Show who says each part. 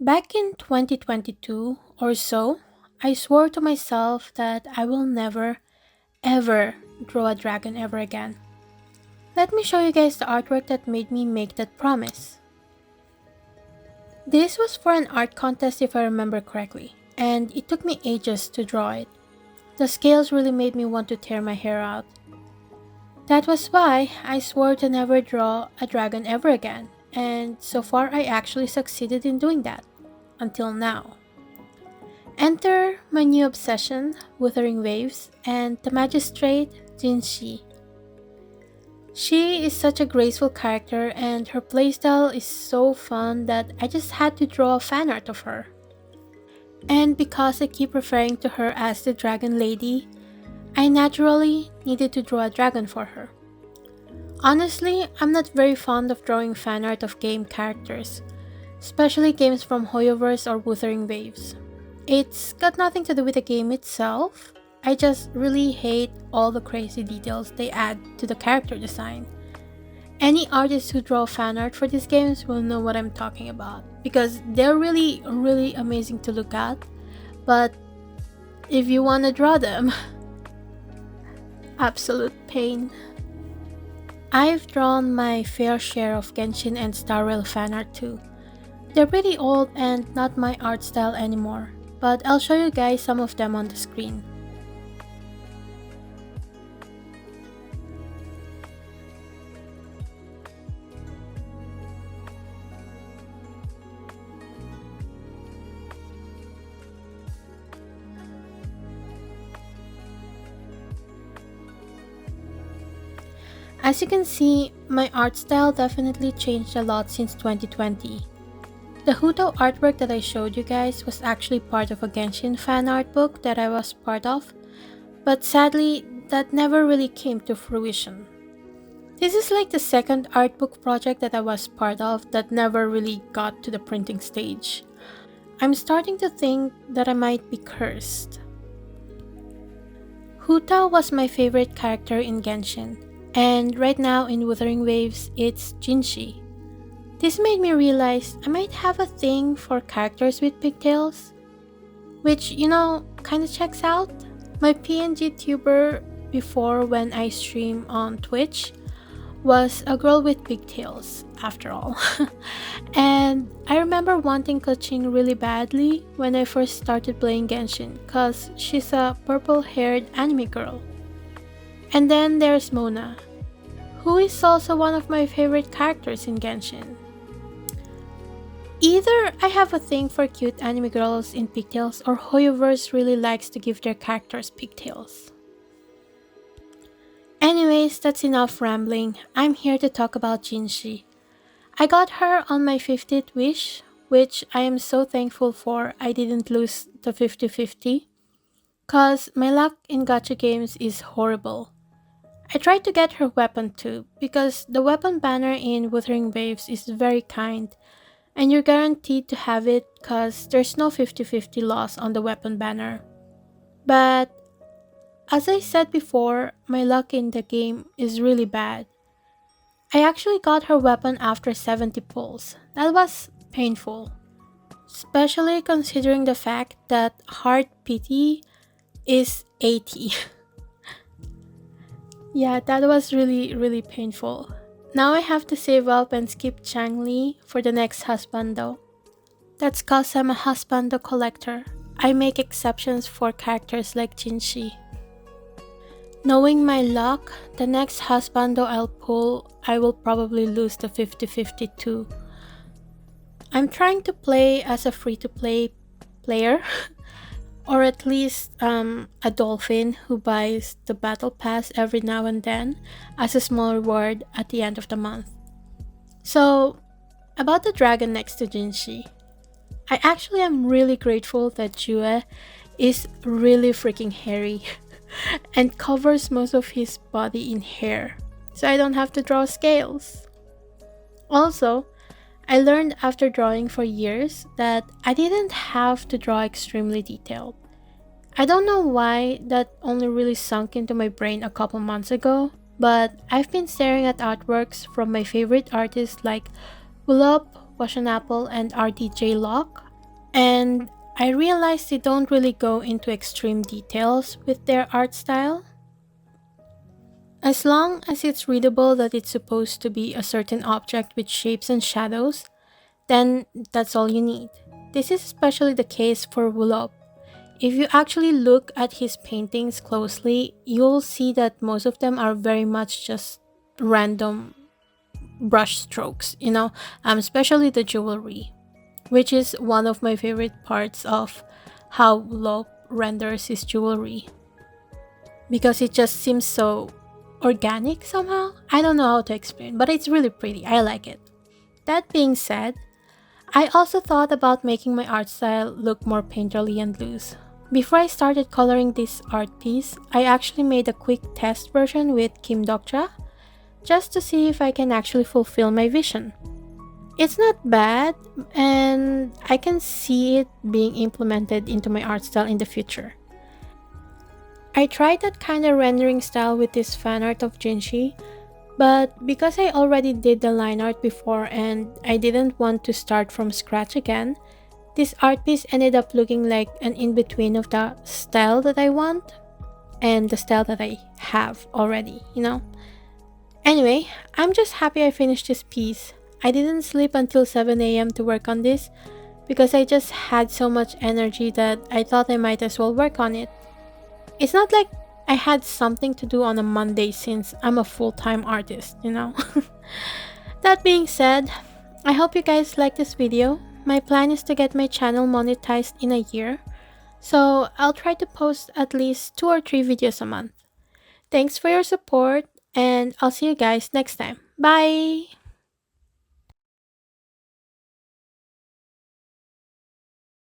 Speaker 1: Back in 2022 or so, I swore to myself that I will never, ever draw a dragon ever again. Let me show you guys the artwork that made me make that promise. This was for an art contest if I remember correctly, and it took me ages to draw it. The scales really made me want to tear my hair out. That was why I swore to never draw a dragon ever again, and so far I actually succeeded in doing that. Until now. Enter my new obsession, Wuthering Waves, and the magistrate, Jinshi. She is such a graceful character and her playstyle is so fun that I just had to draw a fan art of her. And because I keep referring to her as the Dragon Lady, I naturally needed to draw a dragon for her. Honestly, I'm not very fond of drawing fan art of game characters, especially games from Hoyoverse or Wuthering Waves. It's got nothing to do with the game itself, I just really hate all the crazy details they add to the character design. Any artists who draw fan art for these games will know what I'm talking about, because they're really amazing to look at, but if you wanna draw them, absolute pain. I've drawn my fair share of Genshin and Star Rail fan art too. They're pretty old and not my art style anymore, but I'll show you guys some of them on the screen. As you can see, my art style definitely changed a lot since 2020. The Huto artwork that I showed you guys was actually part of a Genshin fan art book that I was part of, but sadly, that never really came to fruition. This is like the second art book project that I was part of that never really got to the printing stage. I'm starting to think that I might be cursed. Huta was my favorite character in Genshin, and right now in Wuthering Waves, it's Jinshi. This made me realize I might have a thing for characters with pigtails, which, kinda checks out. My PNG tuber before when I stream on Twitch was a girl with pigtails, after all. And I remember wanting Kachin really badly when I first started playing Genshin, cause she's a purple-haired anime girl. And then there's Mona, who is also one of my favorite characters in Genshin. Either I have a thing for cute anime girls in pigtails or Hoyoverse really likes to give their characters pigtails. Anyways, that's enough rambling. I'm here to talk about Jinshi. I got her on my 50th wish, which I am so thankful for I didn't lose the 50-50, cause my luck in gacha games is horrible. I tried to get her weapon too, because the weapon banner in Wuthering Waves is very kind, and you're guaranteed to have it cause there's no 50-50 loss on the weapon banner. But as I said before, my luck in the game is really bad. I actually got her weapon after 70 pulls. That was painful, especially considering the fact that heart pity is 80. Yeah, that was really painful. Now I have to save up and skip Changli for the next husbando. That's cause I'm a husbando collector. I make exceptions for characters like Jinshi. Knowing my luck, the next husbando I'll pull, I will probably lose the 50-50 too. I'm trying to play as a free-to-play player, or at least a dolphin who buys the battle pass every now and then as a small reward at the end of the month. So, about the dragon next to Jinshi, I actually am really grateful that Jue is really freaking hairy and covers most of his body in hair, so I don't have to draw scales. Also, I learned after drawing for years that I didn't have to draw extremely detailed. I don't know why that only really sunk into my brain a couple months ago, but I've been staring at artworks from my favorite artists like Wulup, Washanapple, and RDJ Locke, And I realized they don't really go into extreme details with their art style. As long as it's readable that it's supposed to be a certain object with shapes and shadows, then that's all you need. This is especially the case for Wulop. If you actually look at his paintings closely, you'll see that most of them are very much just random brush strokes, especially the jewelry, which is one of my favorite parts of how Wulop renders his jewelry because it just seems so organic somehow. I don't know how to explain, but it's really pretty. I like it. That being said, I also thought about making my art style look more painterly and loose. Before I started coloring this art piece, I actually made a quick test version with Kim Dokja just to see if I can actually fulfill my vision. It's not bad, and I can see it being implemented into my art style in the future. I tried that kind of rendering style with this fan art of Jinshi, but because I already did the line art before and I didn't want to start from scratch again, this art piece ended up looking like an in-between of the style that I want and the style that I have already. Anyway, I'm just happy I finished this piece. I didn't sleep until 7 a.m. to work on this because I just had so much energy that I thought I might as well work on it. It's not like I had something to do on a Monday since I'm a full-time artist. That being said, I hope you guys like this video. My plan is to get my channel monetized in a year, so I'll try to post at least 2 or 3 videos a month. Thanks for your support, and I'll see you guys next time. Bye!